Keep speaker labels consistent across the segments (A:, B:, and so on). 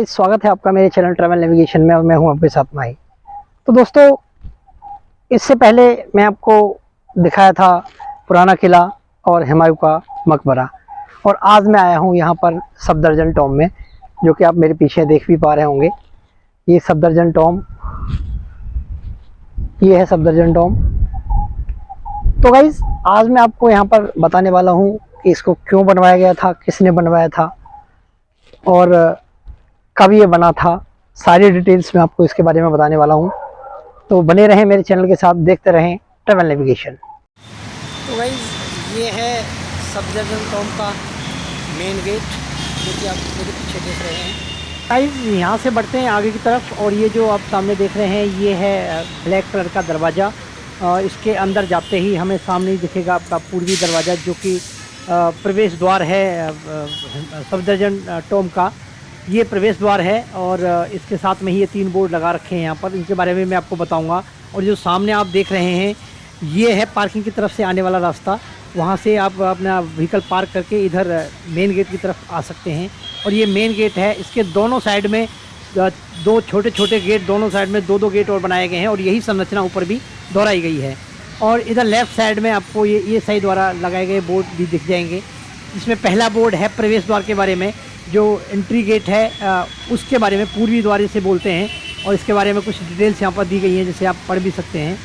A: Guys, स्वागत है आपका मेरे चैनल ट्रैवल नेविगेशन में और मैं हूं आपके साथ माही। तो दोस्तों, इससे पहले मैं आपको दिखाया था पुराना किला और हुमायूं का मकबरा, और आज मैं आया हूं यहां पर सफदरजंग टॉम्ब में, जो कि आप मेरे पीछे देख भी पा रहे होंगे। ये सफदरजंग टॉम्ब, ये है सफदरजंग टॉम्ब। तो गाइस, आज मैं आपको यहां पर बताने वाला हूं कि इसको क्यों बनवाया गया था, किसने बनवाया था और कब ये बना था। सारी डिटेल्स मैं आपको इसके बारे में बताने वाला हूँ, तो बने रहें मेरे चैनल के साथ, देखते रहें ट्रैवल नेविगेशन। तो गाइस, ये है सफदरजंग टॉम्ब का मेन गेट, जो कि आप मेरे पीछे देख रहे हैं। गाइस, यहाँ से बढ़ते हैं आगे की तरफ, और ये जो आप सामने देख रहे हैं ये है ब्लैक कलर का दरवाज़ा। इसके अंदर जाते ही हमें सामने दिखेगा आपका पूर्वी दरवाज़ा, जो कि प्रवेश द्वार है सफदरजंग टॉम्ब का। ये प्रवेश द्वार है और इसके साथ में ही ये 3 बोर्ड लगा रखे हैं यहाँ पर, इनके बारे में मैं आपको बताऊंगा। और जो सामने आप देख रहे हैं ये है पार्किंग की तरफ से आने वाला रास्ता। वहाँ से आप अपना व्हीकल पार्क करके इधर मेन गेट की तरफ आ सकते हैं। और ये मेन गेट है, इसके दोनों साइड में 2 छोटे छोटे गेट, दोनों साइड में 2-2 गेट और बनाए गए हैं, और यही संरचना ऊपर भी दोहराई गई है। और इधर लेफ़्ट साइड में आपको ये सही द्वारा लगाए गए बोर्ड भी दिख जाएंगे। इसमें पहला बोर्ड है प्रवेश द्वार के बारे में, जो एंट्री गेट है उसके बारे में पूर्वी द्वार से बोलते हैं, और इसके बारे में कुछ डिटेल्स यहाँ पर दी गई हैं, जिसे आप पढ़ भी सकते हैं।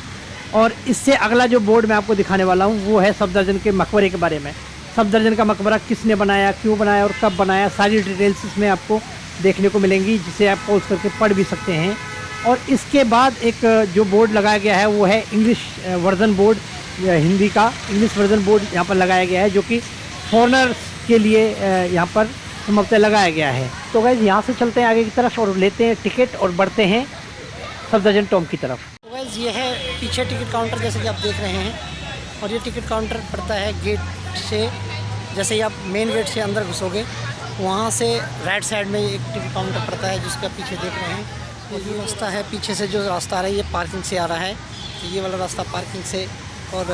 A: और इससे अगला जो बोर्ड मैं आपको दिखाने वाला हूँ वो है सफदरजंग के मकबरे के बारे में। सफदरजंग का मकबरा किसने बनाया, क्यों बनाया और कब बनाया, सारी डिटेल्स इसमें आपको देखने को मिलेंगी, जिसे आप पॉज करके पढ़ भी सकते हैं। और इसके बाद एक जो बोर्ड लगाया गया है वो है इंग्लिश वर्जन बोर्ड, हिंदी का इंग्लिश वर्जन बोर्ड यहाँ पर लगाया गया है, जो कि फॉरेनर्स के लिए यहाँ पर संभवतः लगाया गया है। तो गाइस, यहाँ से चलते हैं आगे की तरफ और लेते हैं टिकट और बढ़ते हैं सफदरजंग टॉम्ब की तरफ। तो गाइस, ये है पीछे टिकट काउंटर, जैसे कि आप देख रहे हैं। और ये टिकट काउंटर पड़ता है गेट से, जैसे ही आप मेन गेट से अंदर घुसोगे वहाँ से राइट साइड में एक टिकट काउंटर पड़ता है, जिसको आप पीछे देख रहे हैं। और ये रास्ता है, पीछे से जो रास्ता आ रहा है ये पार्किंग से आ रहा है। तो ये वाला रास्ता पार्किंग से और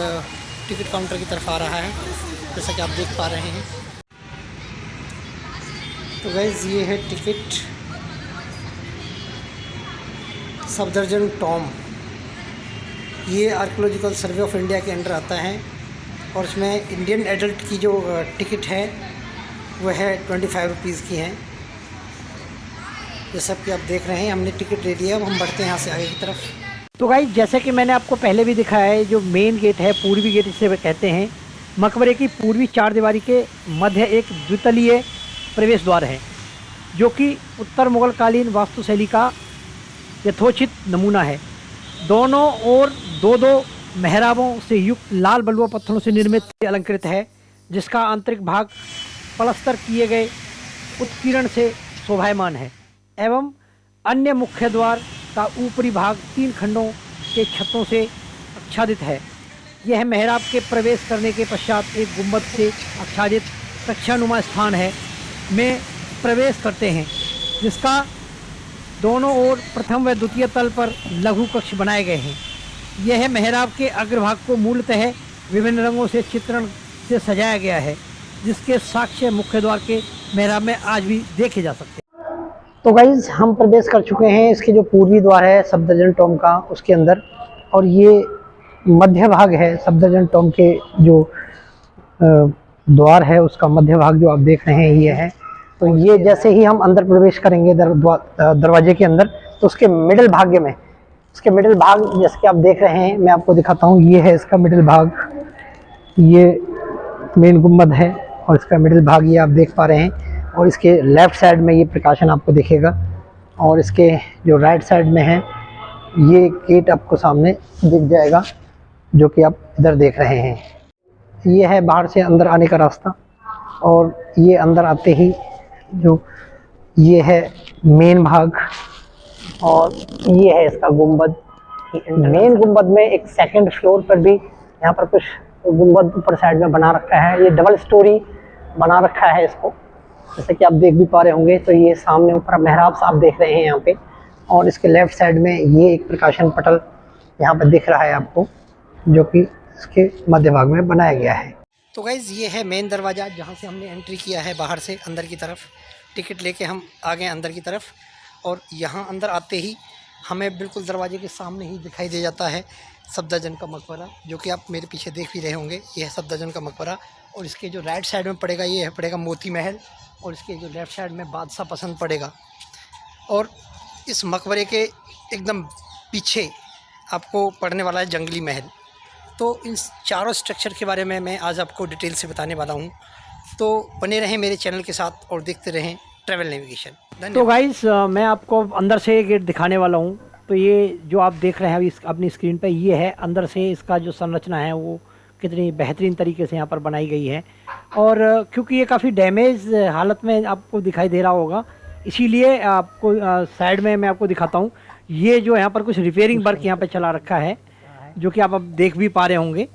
A: टिकट काउंटर की तरफ आ रहा है, जैसा कि आप देख पा रहे हैं। तो गाइस, ये है टिकट सफदरजंग टॉम्ब। ये आर्कियोलॉजिकल सर्वे ऑफ इंडिया के अंडर आता है, और इसमें इंडियन एडल्ट की जो टिकट है वह है 25 रुपीज़ की है। जैसा कि आप देख रहे हैं, हमने टिकट ले लिया। अब हम बढ़ते हैं यहाँ से आगे की तरफ। तो गाइस, जैसे कि मैंने आपको पहले भी दिखाया है, जो मेन गेट है, पूर्वी गेट इसे कहते हैं। मकबरे की पूर्वी 4 दीवारी के मध्य एक द्वितलीय प्रवेश द्वार है, जो कि उत्तर मुगल कालीन वास्तुशैली का यथोचित नमूना है। दोनों ओर 2-2 मेहराबों से युक्त लाल बलुआ पत्थरों से निर्मित अलंकृत है, जिसका आंतरिक भाग पलस्तर किए गए उत्कीर्ण से शोभायमान है, एवं अन्य मुख्य द्वार का ऊपरी भाग 3 खंडों के छतों से आच्छादित है। यह मेहराब के प्रवेश करने के पश्चात एक गुंबद से आच्छादित कक्षानुमा स्थान है में प्रवेश करते हैं, जिसका दोनों ओर प्रथम व द्वितीय तल पर लघु कक्ष बनाए गए हैं। यह मेहराब के अग्रभाग को मूलतः विभिन्न रंगों से चित्रण से सजाया गया है, जिसके साक्ष्य मुख्य द्वार के मेहराब में आज भी देखे जा सकते हैं। तो गाइज, हम प्रवेश कर चुके हैं इसके जो पूर्वी द्वार है सफदरजंग टॉम्ब का, उसके अंदर। और ये मध्य भाग है सफदरजंग टॉम्ब के जो द्वार है, उसका मध्य भाग जो आप देख रहे हैं ये है। तो ये जैसे ही हम अंदर प्रवेश करेंगे दरवाजे के अंदर, तो उसके मिडिल भाग में, उसके मिडिल भाग जैसे कि आप देख रहे हैं, मैं आपको दिखाता हूँ। ये है इसका मिडिल भाग, ये मेन गुंबद है, और इसका मिडिल भाग ये आप देख पा रहे हैं। और इसके लेफ़्ट साइड में ये प्रकाशन आपको दिखेगा, और इसके जो राइट साइड में है ये गेट आपको सामने दिख जाएगा, जो कि आप इधर देख रहे हैं। ये है बाहर से अंदर आने का रास्ता, और ये अंदर आते ही जो ये है मेन भाग, और ये है इसका गुंबद। मेन गुंबद में एक सेकंड फ्लोर पर भी यहाँ पर कुछ गुंबद ऊपर साइड में बना रखा है। ये डबल स्टोरी बना रखा है इसको, जैसे कि आप देख भी पा रहे होंगे। तो ये सामने ऊपर मेहराब आप देख रहे हैं यहाँ पे, और इसके लेफ़्ट साइड में ये एक प्रकाशन पटल यहाँ पर दिख रहा है आपको, जो कि इसके मध्य भाग में बनाया गया है। तो गाइज़, ये है मेन दरवाज़ा, जहाँ से हमने एंट्री किया है बाहर से अंदर की तरफ। टिकट लेके हम आ गए अंदर की तरफ। और यहाँ अंदर आते ही हमें बिल्कुल दरवाजे के सामने ही दिखाई दे जाता है सफदरजंग का मकबरा, जो कि आप मेरे पीछे देख भी रहे होंगे। ये है सफदरजंग का मकबरा। और इसके जो राइट साइड में पड़ेगा ये पड़ेगा मोती महल, और इसके जो लेफ़्ट साइड में बादशाह पसंद पड़ेगा। और इस मकबरे के एकदम पीछे आपको पड़ने वाला है जंगली महल। तो इन चारों स्ट्रक्चर के बारे में मैं आज आपको डिटेल से बताने वाला हूँ। तो बने रहें मेरे चैनल के साथ और देखते रहें ट्रैवल नेविगेशन। तो गाइस मैं आपको अंदर से गेट दिखाने वाला हूँ। तो ये जो आप देख रहे हैं अभी अपनी स्क्रीन पे, ये है अंदर से इसका जो संरचना है वो कितनी बेहतरीन तरीके से यहाँ पर बनाई गई है। और क्योंकि ये काफ़ी डैमेज हालत में आपको दिखाई दे रहा होगा, इसीलिए आपको साइड में मैं आपको दिखाता हूँ। ये जो यहाँ पर कुछ रिपेयरिंग वर्क यहाँ पर चला रखा है, जो कि आप अब देख भी पा रहे होंगे।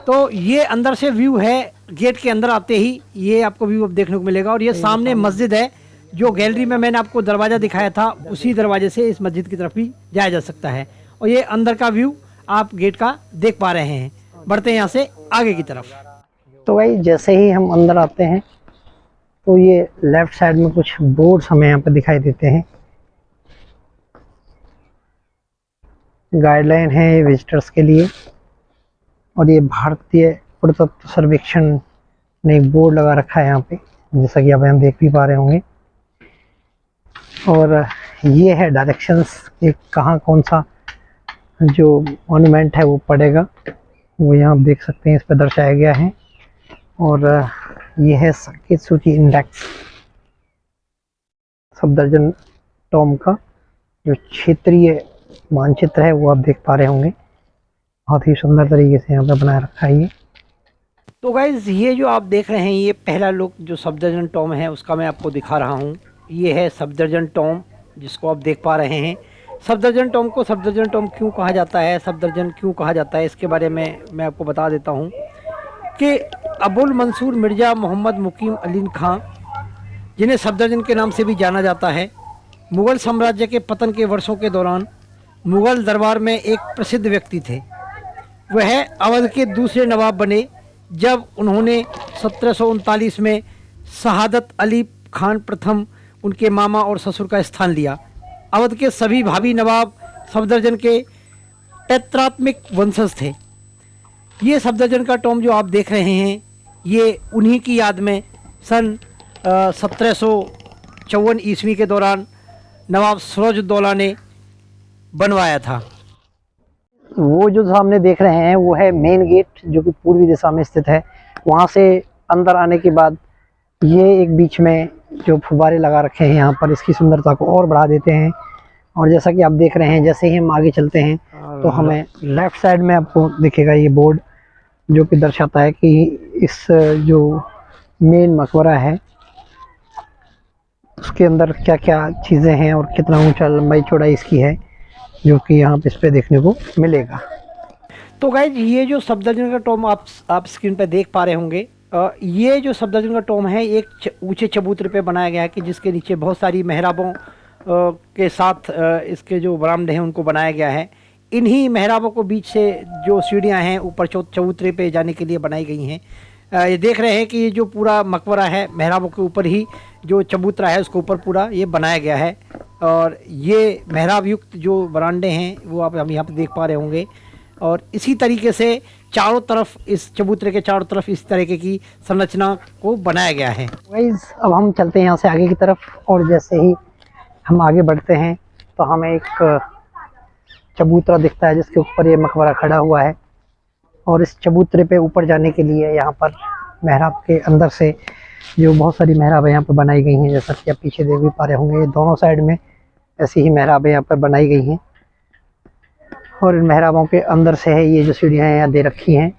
A: तो ये अंदर से व्यू है, गेट के अंदर आते ही ये आपको व्यू अब देखने को मिलेगा। और ये सामने मस्जिद है, जो गैलरी में मैंने आपको दरवाज़ा दिखाया था, उसी दरवाजे से इस मस्जिद की तरफ भी जाया जा सकता है। और ये अंदर का व्यू आप गेट का देख पा रहे हैं। बढ़ते हैं यहाँ से आगे की तरफ। तो भाई जैसे ही हम अंदर आते हैं तो ये लेफ़्ट साइड में कुछ बोर्ड्स हमें यहाँ पर दिखाई देते हैं। गाइडलाइन है ये विजिटर्स के लिए। और ये भारतीय पुरातत्व सर्वेक्षण ने एक बोर्ड लगा रखा है यहाँ पे, जैसा कि आप यहाँ देख भी पा रहे होंगे। और ये है डायरेक्शंस कि कहाँ कौन सा जो मॉन्यूमेंट है वो पड़ेगा, वो यहाँ आप देख सकते हैं, इस पर दर्शाया गया है। और ये है संकेत सूची इंडेक्स सफदरजंग टॉम का जो क्षेत्रीय मानचित्र है, वो आप देख पा रहे होंगे। बहुत ही सुंदर तरीके से यहाँ पे बना रखा है ये। तो गाइज ये जो आप देख रहे हैं ये पहला लुक जो सफदरजंग टॉम है उसका मैं आपको दिखा रहा हूँ। ये है सफदरजंग टॉम जिसको आप देख पा रहे हैं। सफदरजंग टॉम को सफदरजंग टॉम क्यों कहा जाता है, सफदरजंग क्यों कहा जाता है, इसके बारे में मैं आपको बता देता हूँ कि अबुल मंसूर मिर्ज़ा मोहम्मद मुकीम अली खां, जिन्हें सफदरजंग के नाम से भी जाना जाता है, मुग़ल साम्राज्य के पतन के वर्षों के दौरान मुग़ल दरबार में एक प्रसिद्ध व्यक्ति थे। वह अवध के दूसरे नवाब बने जब उन्होंने 1739 में शहादत अली खान प्रथम उनके मामा और ससुर का स्थान लिया। अवध के सभी भाभी नवाब सफदरजंग के पैतृत्मिक वंशज थे। ये सफदरजंग का टॉम जो आप देख रहे हैं ये उन्हीं की याद में सन 1754 ईस्वी के दौरान नवाब सिराजुद्दौला ने बनवाया था। वो जो सामने देख रहे हैं वो है मेन गेट, जो कि पूर्वी दिशा में स्थित है। वहाँ से अंदर आने के बाद ये एक बीच में जो फुब्बारे लगा रखे हैं यहाँ पर इसकी सुंदरता को और बढ़ा देते हैं। और जैसा कि आप देख रहे हैं, जैसे ही हम आगे चलते हैं तो हमें लेफ़्ट साइड में आपको दिखेगा ये बोर्ड, जो कि दर्शाता है कि इस जो मेन मकबरा है उसके अंदर क्या क्या चीज़ें हैं और कितना ऊंचा लंबाई चौड़ाई इसकी है, जो कि यहाँ पे इस पे देखने को मिलेगा। तो गाइज ये जो सफदरजंग का टॉम आप स्क्रीन पे देख पा रहे होंगे, ये जो सफदरजंग का टॉम है एक ऊंचे चबूतरे पे बनाया गया है कि जिसके नीचे बहुत सारी मेहराबों के साथ इसके जो बरामदे हैं उनको बनाया गया है। इन्हीं मेहराबों को बीच से जो सीढ़ियाँ हैं ऊपर चबूतरे पे जाने के लिए बनाई गई हैं। ये देख रहे हैं कि ये जो पूरा मकबरा है मेहराबों के ऊपर ही जो चबूतरा है उसके ऊपर पूरा ये बनाया गया है। और ये मेहराब युक्त जो बरामदे हैं वो हम यहाँ पे देख पा रहे होंगे। और इसी तरीके से चारों तरफ इस चबूतरे के चारों तरफ इस तरीके की संरचना को बनाया गया है। गाइस अब हम चलते हैं यहाँ से आगे की तरफ, और जैसे ही हम आगे बढ़ते हैं तो हमें एक चबूतरा दिखता है जिसके ऊपर ये मकबरा खड़ा हुआ है। और इस चबूतरे पे ऊपर जाने के लिए यहाँ पर मेहराब के अंदर से जो बहुत सारी मेहराबें यहाँ पर बनाई गई हैं, जैसा कि आप पीछे देख भी पा रहे होंगे, ये दोनों साइड में ऐसी ही मेहराबें यहाँ पर बनाई गई हैं। और इन मेहराबों के अंदर से है ये जो सीढ़ियाँ यहाँ दे रखी हैं,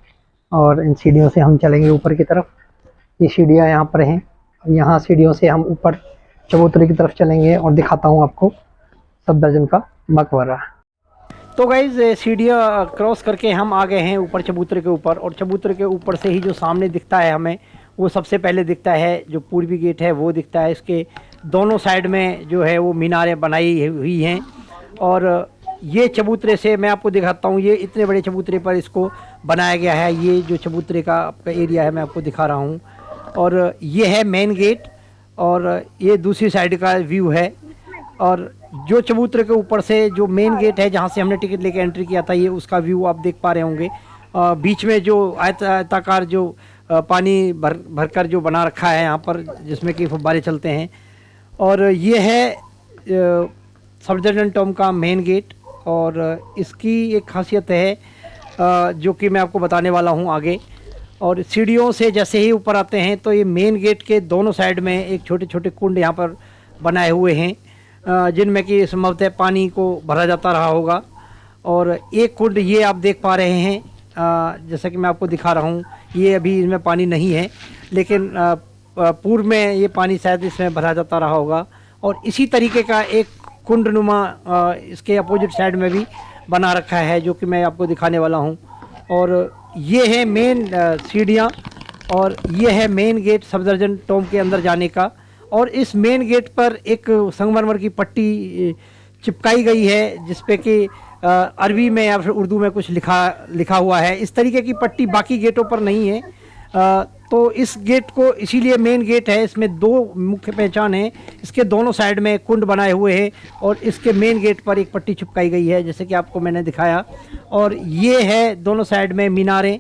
A: और इन सीढ़ियों से हम चलेंगे ऊपर की तरफ। ये सीढ़ियाँ यहाँ पर हैं, यहाँ सीढ़ियों से हम ऊपर चबूतरे की तरफ चलेंगे और दिखाता हूँ आपको सफदरजंग का मकबरा। तो गाइज़ सीढ़ियाँ क्रॉस करके हम आ गए हैं ऊपर चबूतरे के ऊपर, और चबूतरे के ऊपर से ही जो सामने दिखता है हमें वो सबसे पहले दिखता है जो पूर्वी गेट है वो दिखता है। इसके दोनों साइड में जो है वो मीनारें बनाई हुई हैं। और ये चबूतरे से मैं आपको दिखाता हूँ, ये इतने बड़े चबूतरे पर इसको बनाया गया है। ये जो चबूतरे का आपका एरिया है मैं आपको दिखा रहा हूँ। और ये है मेन गेट, और ये दूसरी साइड का व्यू है। और जो चबूतरे के ऊपर से जो मेन गेट है जहाँ से हमने टिकट लेके एंट्री किया था, ये उसका व्यू आप देख पा रहे होंगे। बीच में जो आयताकार जो पानी भरकर जो बना रखा है यहाँ पर, जिसमें कि फव्वारे चलते हैं। और ये है सफदरजंग टॉम का मेन गेट। और इसकी एक खासियत है जो कि मैं आपको बताने वाला हूँ आगे। और सीढ़ियों से जैसे ही ऊपर आते हैं तो ये मेन गेट के दोनों साइड में एक छोटे छोटे कुंड यहाँ पर बनाए हुए हैं, जिनमें कि संभवतः पानी को भरा जाता रहा होगा। और एक कुंड ये आप देख पा रहे हैं, जैसा कि मैं आपको दिखा रहा हूँ, ये अभी इसमें पानी नहीं है, लेकिन पूर्व में ये पानी शायद इसमें भरा जाता रहा होगा। और इसी तरीके का एक कुंडनुमा इसके अपोजिट साइड में भी बना रखा है, जो कि मैं आपको दिखाने वाला हूँ। और ये है मेन सीढ़ियाँ, और ये है मेन गेट सफदरजंग टॉम के अंदर जाने का। और इस मेन गेट पर एक संगमरमर की पट्टी चिपकाई गई है, जिसपे कि अरबी में या फिर उर्दू में कुछ लिखा हुआ है। इस तरीके की पट्टी बाकी गेटों पर नहीं है। तो इस गेट को इसीलिए मेन गेट है। इसमें दो मुख्य पहचान है, इसके दोनों साइड में कुंड बनाए हुए हैं और इसके मेन गेट पर एक पट्टी चिपकाई गई है, जैसे कि आपको मैंने दिखाया। और ये है दोनों साइड में मीनारें।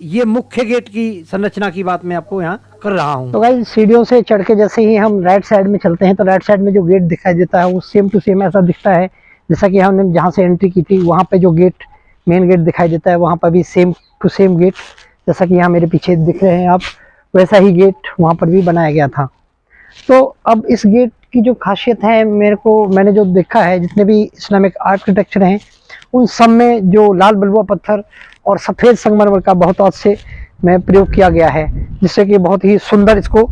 A: ये मुख्य गेट की संरचना की बात मैं आपको यहाँ कर रहा हूँ। तो गाइस, सीढ़ियों से चढ़ के जैसे ही हम राइट साइड में चलते हैं तो राइट साइड में जो गेट दिखाई देता है वो सेम टू सेम ऐसा दिखता है जैसा कि हमने जहाँ से एंट्री की थी वहाँ पे जो गेट मेन गेट दिखाई देता है, वहाँ पर भी सेम टू सेम गेट, जैसा कि यहाँ मेरे पीछे दिख रहे हैं आप, वैसा ही गेट वहाँ पर भी बनाया गया था। तो अब इस गेट की जो खासियत है, मैंने जो देखा है, जितने भी इस्लामिक आर्किटेक्चर हैं उन सब में जो लाल बलुआ पत्थर और सफ़ेद संगमरमर का बहुत आज से में प्रयोग किया गया है, जिससे कि बहुत ही सुंदर इसको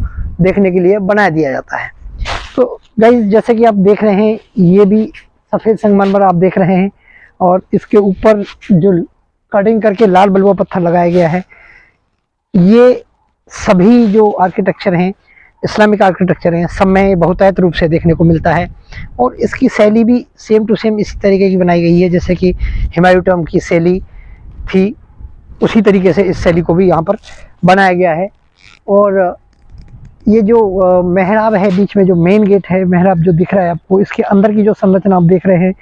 A: देखने के लिए बना दिया जाता है। तो गाइस, जैसे कि आप देख रहे हैं, ये भी सफ़ेद संगमरमर आप देख रहे हैं, और इसके ऊपर जो कटिंग करके लाल बलुआ पत्थर लगाया गया है, ये सभी जो आर्किटेक्चर हैं, इस्लामिक आर्किटेक्चर हैं, सब में बहुतायत रूप से देखने को मिलता है। और इसकी शैली भी सेम टू सेम इसी तरीके की बनाई गई है, जैसे कि हुमायूं टॉम की शैली थी, उसी तरीके से इस शैली को भी यहाँ पर बनाया गया है। और ये जो मेहराब है, बीच में जो मेन गेट है, मेहराब जो दिख रहा है आपको, इसके अंदर की जो संरचना आप देख रहे हैं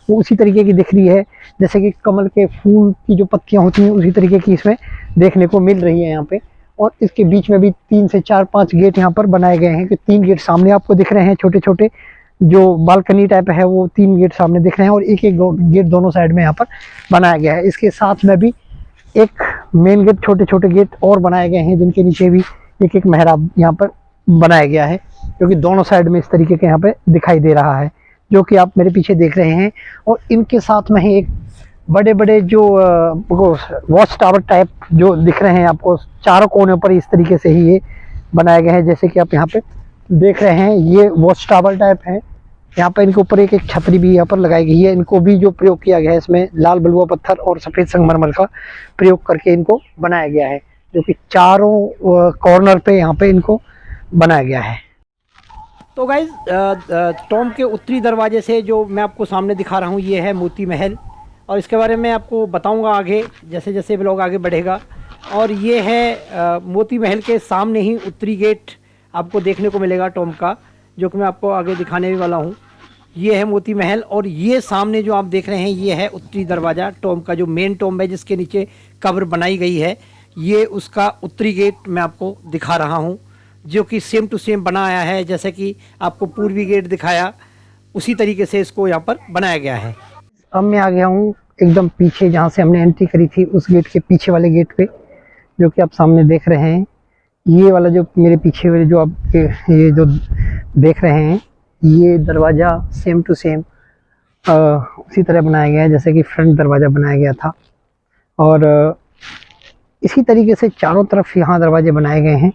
A: वो उसी तरीके की दिख रही है, जैसे कि कमल के फूल की जो पत्तियाँ होती हैं उसी तरीके की इसमें देखने को मिल रही है यहाँ पे। और इसके बीच में भी 3 से 4-5 गेट यहाँ पर बनाए गए हैं, कि 3 गेट सामने आपको दिख रहे हैं, छोटे छोटे जो बालकनी टाइप है, वो 3 गेट सामने दिख रहे हैं, और एक एक गेट दोनों साइड में यहाँ पर बनाया गया है। इसके साथ में भी एक मेन गेट, छोटे छोटे गेट और बनाए गए हैं, जिनके नीचे भी एक एक मेहराब यहाँ पर बनाया गया है, जो कि दोनों साइड में इस तरीके के यहाँ पे दिखाई दे रहा है, जो कि आप मेरे पीछे देख रहे हैं। और इनके साथ में ही एक बड़े बड़े जो वॉच टावर टाइप जो दिख रहे हैं आपको, चारों कोनों पर इस तरीके से ही ये बनाए गए हैं, जैसे कि आप यहाँ पे देख रहे हैं, ये वॉच टावर टाइप है। यहाँ पर इनके ऊपर एक एक छतरी भी यहाँ पर लगाई गई है। इनको भी जो प्रयोग किया गया है, इसमें लाल बलुआ पत्थर और सफ़ेद संगमरमर का प्रयोग करके इनको बनाया गया है, जो कि चारों कॉर्नर पे यहाँ पे इनको बनाया गया है। तो गाइज, टॉम के उत्तरी दरवाजे से जो मैं आपको सामने दिखा रहा हूँ, ये है मोती महल, और इसके बारे में आपको बताऊंगा आगे जैसे जैसे ब्लॉग आगे बढ़ेगा। और ये है मोती महल के सामने ही उत्तरी गेट आपको देखने को मिलेगा टॉम का, जो कि मैं आपको आगे दिखाने भी वाला हूँ। ये है मोती महल, और ये सामने जो आप देख रहे हैं ये है उत्तरी दरवाज़ा टॉम का, जो मेन टॉम है जिसके नीचे कब्र बनाई गई है। ये उसका उत्तरी गेट मैं आपको दिखा रहा हूँ, जो कि सेम टू सेम बनाया है, जैसे कि आपको पूर्वी गेट दिखाया उसी तरीके से इसको यहाँ पर बनाया गया है। अब मैं आ गया हूँ एकदम पीछे, जहाँ से हमने एंट्री करी थी, उस गेट के पीछे वाले गेट पे, जो कि आप सामने देख रहे हैं। ये वाला जो मेरे पीछे वाले जो आप ये जो देख रहे हैं, ये दरवाज़ा सेम टू सेम उसी तरह बनाया गया है जैसे कि फ्रंट दरवाज़ा बनाया गया था। और इसी तरीके से चारों तरफ यहाँ दरवाजे बनाए गए हैं।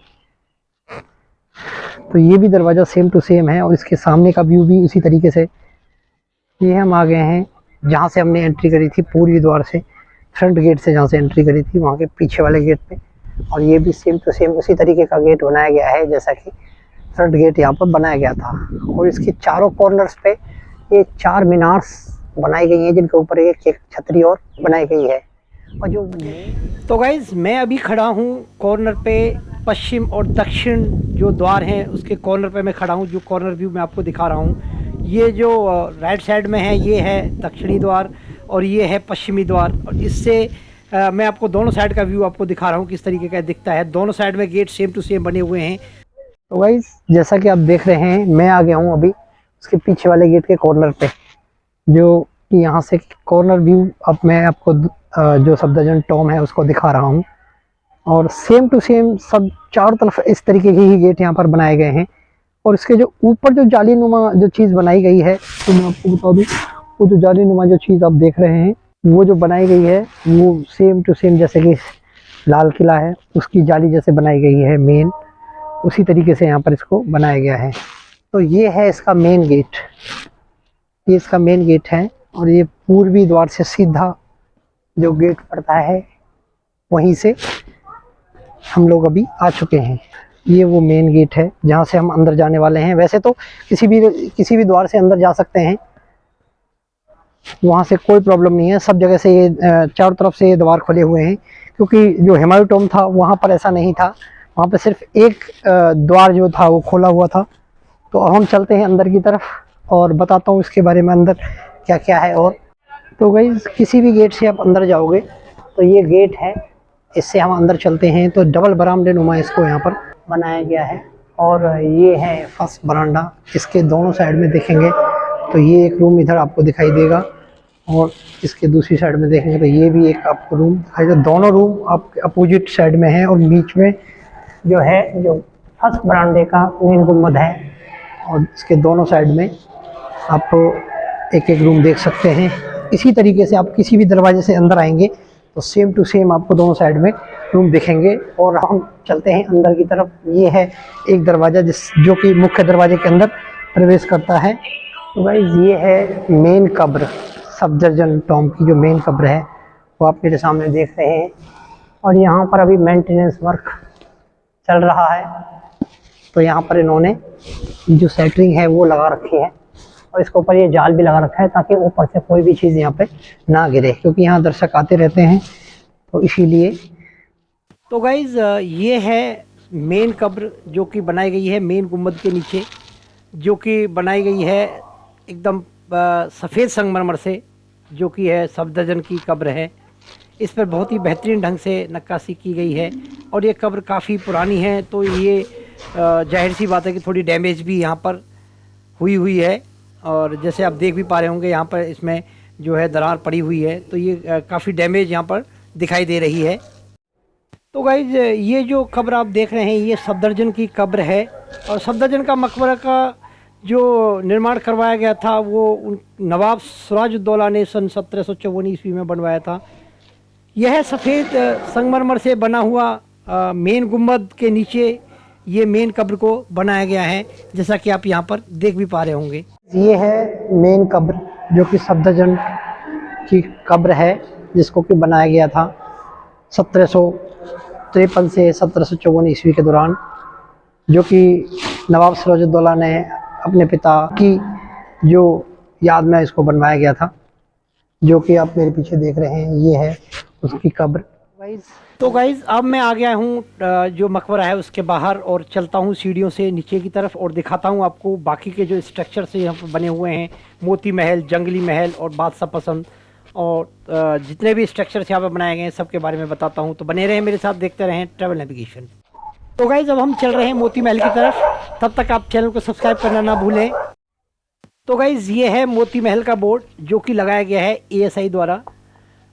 A: तो ये भी दरवाज़ा सेम टू सेम है, और इसके सामने का व्यू भी उसी तरीके से। ये हम आ गए हैं जहाँ से हमने एंट्री करी थी, पूर्वी द्वार से, फ्रंट गेट से जहाँ से एंट्री करी थी, वहाँ के पीछे वाले गेट पे। और ये भी सेम टू सेम उसी तरीके का गेट बनाया गया है जैसा कि फ्रंट गेट यहाँ पर बनाया गया था। और इसके चारों कॉर्नर्स पे ये 4 मीनार्स बनाई गई हैं, जिनके ऊपर एक एक छतरी और बनाई गई है। और जो तो गाइज, मैं अभी खड़ा हूँ कॉर्नर पे पश्चिम और दक्षिण जो द्वार हैं उसके कॉर्नर पे मैं खड़ा हूँ। जो कॉर्नर व्यू मैं आपको दिखा रहा हूँ, ये जो राइट साइड में है ये है दक्षिणी द्वार और ये है पश्चिमी द्वार। और इससे मैं आपको दोनों साइड का व्यू आपको दिखा रहा हूँ किस तरीके का दिखता है। दोनों साइड में गेट सेम टू सेम बने हुए हैं। तो गाइस जैसा कि आप देख रहे हैं, मैं आ गया हूँ अभी उसके पीछे वाले गेट के कॉर्नर पे, जो कि यहाँ से कॉर्नर व्यू अब मैं आपको जो सफदरजंग टॉम है उसको दिखा रहा हूँ। और सेम टू सेम सब चारों तरफ इस तरीके के ही गेट यहाँ पर बनाए गए हैं। और इसके जो ऊपर जो जालीनुमा जो चीज़ बनाई गई है, तो मैं आपको बता दूँ, वो जो जालीनुमा जो चीज़ आप देख रहे हैं वो जो बनाई गई है वो सेम टू सेम जैसे कि लाल किला है उसकी जाली जैसे बनाई गई है मेन, उसी तरीके से यहाँ पर इसको बनाया गया है। तो ये है इसका मेन गेट, ये इसका मेन गेट है। और ये पूर्वी द्वार से सीधा जो गेट पड़ता है वहीं से हम लोग अभी आ चुके हैं। ये वो मेन गेट है जहाँ से हम अंदर जाने वाले हैं। वैसे तो किसी भी द्वार से अंदर जा सकते हैं, वहाँ से कोई प्रॉब्लम नहीं है। सब जगह से ये चारों तरफ से ये द्वार खुले हुए हैं, क्योंकि जो हुमायूं टॉम था वहाँ पर ऐसा नहीं था, वहाँ पर सिर्फ एक द्वार जो था वो खोला हुआ था। तो अब हम चलते हैं अंदर की तरफ और बताता हूँ इसके बारे में अंदर क्या क्या है। और तो गाइस किसी भी गेट से आप अंदर जाओगे तो ये गेट है, इससे हम अंदर चलते हैं तो डबल बरामदे नुमा इसको यहाँ पर बनाया गया है। और ये है फर्स्ट बरामदा, इसके दोनों साइड में देखेंगे तो ये एक रूम इधर आपको दिखाई देगा और इसके दूसरी साइड में देखेंगे तो ये भी एक आपको रूम दिखाई देगा। दोनों रूम आपके अपोजिट साइड में है और बीच में जो है जो फर्स्ट बरामदे का मेन गुम्बद है और इसके दोनों साइड में आप एक एक रूम देख सकते हैं। इसी तरीके से आप किसी भी दरवाजे से अंदर आएंगे तो सेम टू सेम आपको दोनों साइड में रूम दिखेंगे। और हम चलते हैं अंदर की तरफ। ये है एक दरवाज़ा जो कि मुख्य दरवाजे के अंदर प्रवेश करता है। तो गाइस ये है मेन कब्र, सफदरजंग टॉम की जो मेन कब्र है वो आप मेरे सामने देख रहे हैं। और यहाँ पर अभी मेंटेनेंस वर्क चल रहा है, तो यहाँ पर इन्होंने जो सेटरिंग है वो लगा रखी है और इसके ऊपर ये जाल भी लगा रखा है ताकि ऊपर से कोई भी चीज़ यहाँ पे ना गिरे, क्योंकि यहाँ दर्शक आते रहते हैं तो इसीलिए। तो गाइज़ ये है मेन कब्र जो कि बनाई गई है मेन गुम्बद के नीचे, जो कि बनाई गई है एकदम सफ़ेद संगमरमर से, जो कि है सफदरजंग की कब्र है। इस पर बहुत ही बेहतरीन ढंग से नक्काशी की गई है और ये कब्र काफ़ी पुरानी है, तो ये जाहिर सी बात है कि थोड़ी डैमेज भी यहाँ पर हुई है। और जैसे आप देख भी पा रहे होंगे यहाँ पर इसमें जो है दरार पड़ी हुई है, तो ये काफ़ी डैमेज यहाँ पर दिखाई दे रही है। तो गाइज ये जो कब्र आप देख रहे हैं ये सफदरजंग की कब्र है। और सफदरजंग का मकबरा का जो निर्माण करवाया गया था वो नवाब सिराजुद्दौला ने सन 1754 ईस्वी में बनवाया था। यह सफ़ेद संगमरमर से बना हुआ मेन गुम्बद के नीचे ये मेन कब्र को बनाया गया है, जैसा कि आप यहाँ पर देख भी पा रहे होंगे। ये है मेन कब्र जो कि सफदरजंग की कब्र है, जिसको कि बनाया गया था 1753 से 1754 ईस्वी के दौरान, जो कि नवाब सिराजुद्दौला ने अपने पिता की जो याद में इसको बनवाया गया था, जो कि आप मेरे पीछे देख रहे हैं ये है उसकी कब्र। तो गाइज़ अब मैं आ गया हूँ जो मकबरा है उसके बाहर और चलता हूँ सीढ़ियों से नीचे की तरफ और दिखाता हूँ आपको बाकी के जो स्ट्रक्चर से यहाँ पर बने हुए हैं, मोती महल, जंगली महल और बादशाह पसंद और जितने भी स्ट्रक्चर्स यहाँ पर बनाए गए हैं सबके बारे में बताता हूँ। तो बने रहें मेरे साथ, देखते रहें ट्रैवल नेविगेशन। तो गाइज़ अब हम चल रहे हैं मोती महल की तरफ, तब तक आप चैनल को सब्सक्राइब करना ना भूलें। तो गाइज़ ये है मोती महल का बोर्ड जो कि लगाया गया है ASI द्वारा,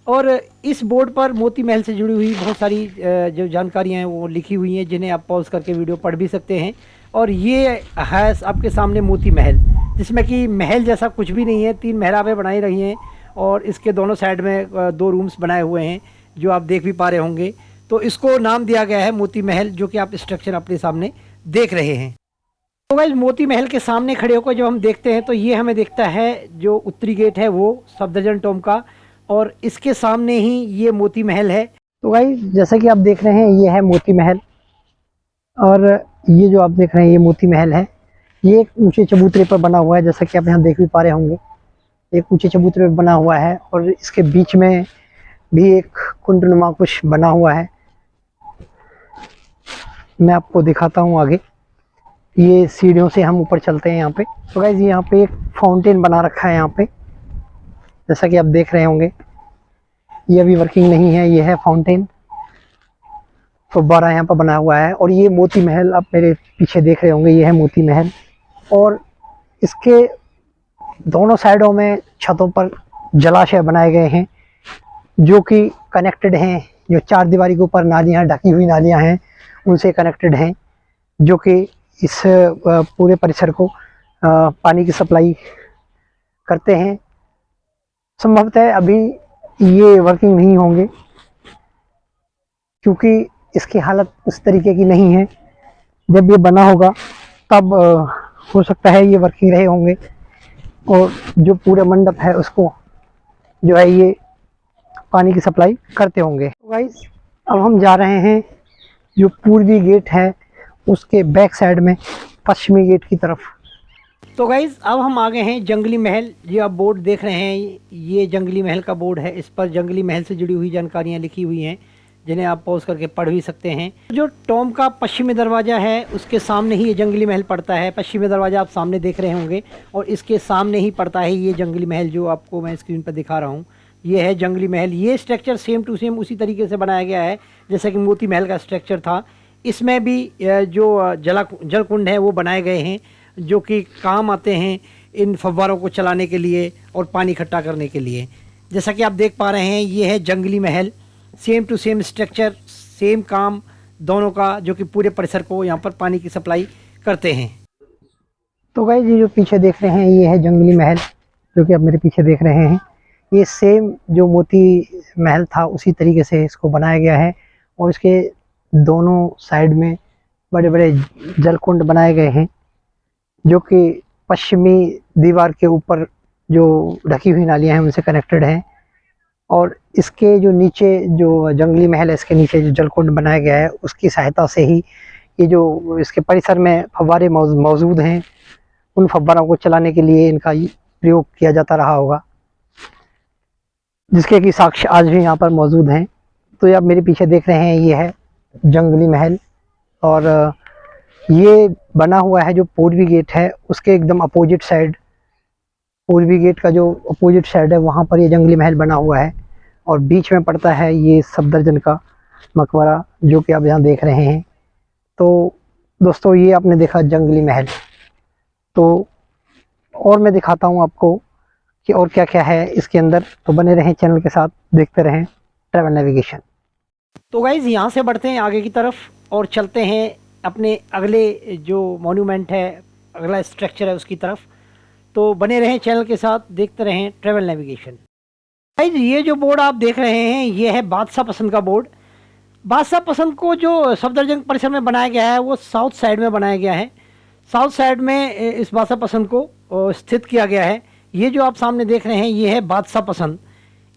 A: और इस बोर्ड पर मोती महल से जुड़ी हुई बहुत सारी जो जानकारियाँ हैं वो लिखी हुई हैं, जिन्हें आप पॉज करके वीडियो पढ़ भी सकते हैं। और ये है आपके सामने मोती महल, जिसमें कि महल जैसा कुछ भी नहीं है, 3 मेहराबें बनाई रही हैं और इसके दोनों साइड में 2 रूम्स बनाए हुए हैं जो आप देख भी पा रहे होंगे। तो इसको नाम दिया गया है मोती महल, जो कि आप स्ट्रक्चर अपने सामने देख रहे हैं। तो गाइस मोती महल के सामने खड़े होकर जब हम देखते हैं तो ये हमें दिखता है जो उत्तरी गेट है वो सफदरजंग टॉम का, और इसके सामने ही ये मोती महल है। तो गाइस जैसा कि आप देख रहे हैं ये है मोती महल, और ये जो आप देख रहे हैं ये मोती महल है। ये एक ऊंचे चबूतरे पर बना हुआ है, जैसा कि आप यहाँ देख भी पा रहे होंगे, एक ऊंचे चबूतरे पर बना हुआ है और इसके बीच में भी एक कुंडनुमा कुछ बना हुआ है, मैं आपको दिखाता हूँ आगे। ये सीढ़ियों से हम ऊपर चलते हैं यहाँ पे। तो गाइस यहाँ पे एक फाउंटेन बना रखा है यहाँ पे, जैसा कि आप देख रहे होंगे। ये अभी वर्किंग नहीं है, ये है फाउंटेन। फव्वारा यहाँ पर बना हुआ है। और ये मोती महल आप मेरे पीछे देख रहे होंगे, ये है मोती महल। और इसके दोनों साइडों में छतों पर जलाशय बनाए गए हैं जो कि कनेक्टेड हैं। जो चार दीवारी के ऊपर नालियाँ, ढकी हुई नालियाँ हैं, उनसे कनेक्टेड हैं, जो कि इस पूरे परिसर को पानी की सप्लाई करते हैं। संभवतः अभी ये वर्किंग नहीं होंगे क्योंकि इसकी हालत उस तरीके की नहीं है। जब ये बना होगा तब हो सकता है ये वर्किंग रहे होंगे और जो पूरा मंडप है उसको जो है ये पानी की सप्लाई करते होंगे। तो गाइस अब हम जा रहे हैं जो पूर्वी गेट है उसके बैक साइड में पश्चिमी गेट की तरफ। तो गाइस अब हम आ गए हैं जंगली महल। ये आप बोर्ड देख रहे हैं, ये जंगली महल का बोर्ड है। इस पर जंगली महल से जुड़ी हुई जानकारियाँ लिखी हुई हैं जिन्हें आप पॉज करके पढ़ भी सकते हैं। जो टॉम का पश्चिमी दरवाज़ा है उसके सामने ही ये जंगली महल पड़ता है। पश्चिमी दरवाज़ा आप सामने देख रहे होंगे और इसके सामने ही पड़ता है ये जंगली महल जो आपको मैं स्क्रीन पर दिखा रहा हूँ। ये है जंगली महल। ये स्ट्रक्चर सेम टू सेम उसी तरीके से बनाया गया है जैसा कि मोती महल का स्ट्रक्चर था। इसमें भी जो जल कुंड है वो बनाए गए हैं जो कि काम आते हैं इन फव्वारों को चलाने के लिए और पानी इकट्ठा करने के लिए। जैसा कि आप देख पा रहे हैं ये है जंगली महल। Same to same structure, same काम दोनों का, जो कि पूरे परिसर को यहाँ पर पानी की सप्लाई करते हैं। तो गाइस ये जो पीछे देख रहे हैं ये है जंगली महल जो कि आप मेरे पीछे देख रहे हैं। ये सेम जो मोती महल था उसी तरीके से इसको बनाया गया है और इसके दोनों साइड में बड़े बड़े जलकुंड बनाए गए हैं जो कि पश्चिमी दीवार के ऊपर जो ढकी हुई नालियां हैं उनसे कनेक्टेड हैं। और इसके जो नीचे जो जंगली महल है इसके नीचे जो जलकुंड बनाया गया है उसकी सहायता से ही ये जो इसके परिसर में फव्वारे मौजूद हैं, उन फव्वारों को चलाने के लिए इनका प्रयोग किया जाता रहा होगा, जिसके कि साक्ष्य आज भी यहाँ पर मौजूद हैं। तो ये आप मेरे पीछे देख रहे हैं ये है जंगली महल और ये बना हुआ है जो पूर्वी गेट है उसके एकदम अपोजिट साइड। पूर्वी गेट का जो अपोजिट साइड है वहाँ पर ये जंगली महल बना हुआ है और बीच में पड़ता है ये सफदरजंग का मकबरा जो कि आप यहाँ देख रहे हैं। तो दोस्तों ये आपने देखा जंगली महल। तो और मैं दिखाता हूँ आपको कि और क्या क्या है इसके अंदर। तो बने रहें चैनल के साथ, देखते रहें ट्रैवल नेविगेशन। तो गाइज़ यहाँ से बढ़ते हैं आगे की तरफ और चलते हैं अपने अगले जो मॉन्यूमेंट है, अगला स्ट्रक्चर है उसकी तरफ। तो बने रहें चैनल के साथ, देखते रहें ट्रैवल नेविगेशन। गाइज़ ये जो बोर्ड आप देख रहे हैं ये है बादशाह पसंद का बोर्ड। बादशाह पसंद को जो सफदरजंग परिसर में बनाया गया है वो साउथ साइड में बनाया गया है। साउथ साइड में इस बादशाह पसंद को स्थित किया गया है। ये जो आप सामने देख रहे हैं ये है बादशाह पसंद।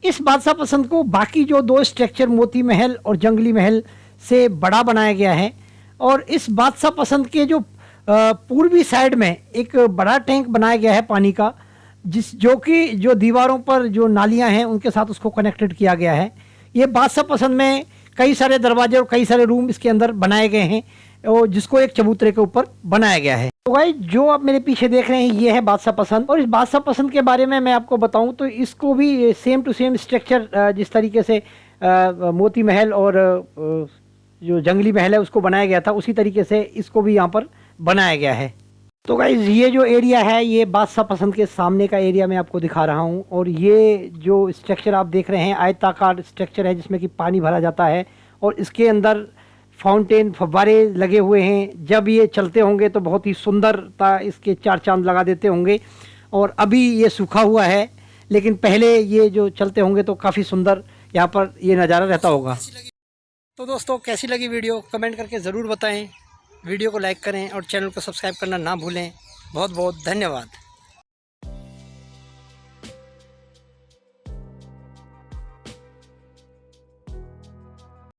A: इस बादशाह पसंद को बाकी जो दो स्ट्रक्चर मोती महल और जंगली महल से बड़ा बनाया गया है। और इस बादशाह पसंद के जो पूर्वी साइड में एक बड़ा टैंक बनाया गया है पानी का, जो कि जो दीवारों पर जो नालियां हैं उनके साथ उसको कनेक्टेड किया गया है। ये बादशाह पसंद में कई सारे दरवाजे और कई सारे रूम इसके अंदर बनाए गए हैं और जिसको एक चबूतरे के ऊपर बनाया गया है। तो भाई जो आप मेरे पीछे देख रहे हैं ये है बादशाह पसंद। और इस बादशाह पसंद के बारे में मैं आपको बताऊं तो इसको भी सेम टू सेम स्ट्रक्चर जिस तरीके से मोती महल और जो जंगली महल है उसको बनाया गया था उसी तरीके से इसको भी यहाँ पर बनाया गया है। तो गाइस ये जो एरिया है ये बादशाह पसंद के सामने का एरिया मैं आपको दिखा रहा हूँ। और ये जो स्ट्रक्चर आप देख रहे हैं आयताकार स्ट्रक्चर है जिसमें कि पानी भरा जाता है और इसके अंदर फाउंटेन फव्वारे लगे हुए हैं। जब ये चलते होंगे तो बहुत ही सुंदरता इसके चार चांद लगा देते होंगे। और अभी ये सूखा हुआ है लेकिन पहले ये जो चलते होंगे तो काफ़ी सुंदर यहाँ पर ये नज़ारा रहता होगा। तो दोस्तों कैसी लगी वीडियो कमेंट करके ज़रूर बताएं। वीडियो को लाइक करें और चैनल को सब्सक्राइब करना ना भूलें। बहुत बहुत धन्यवाद।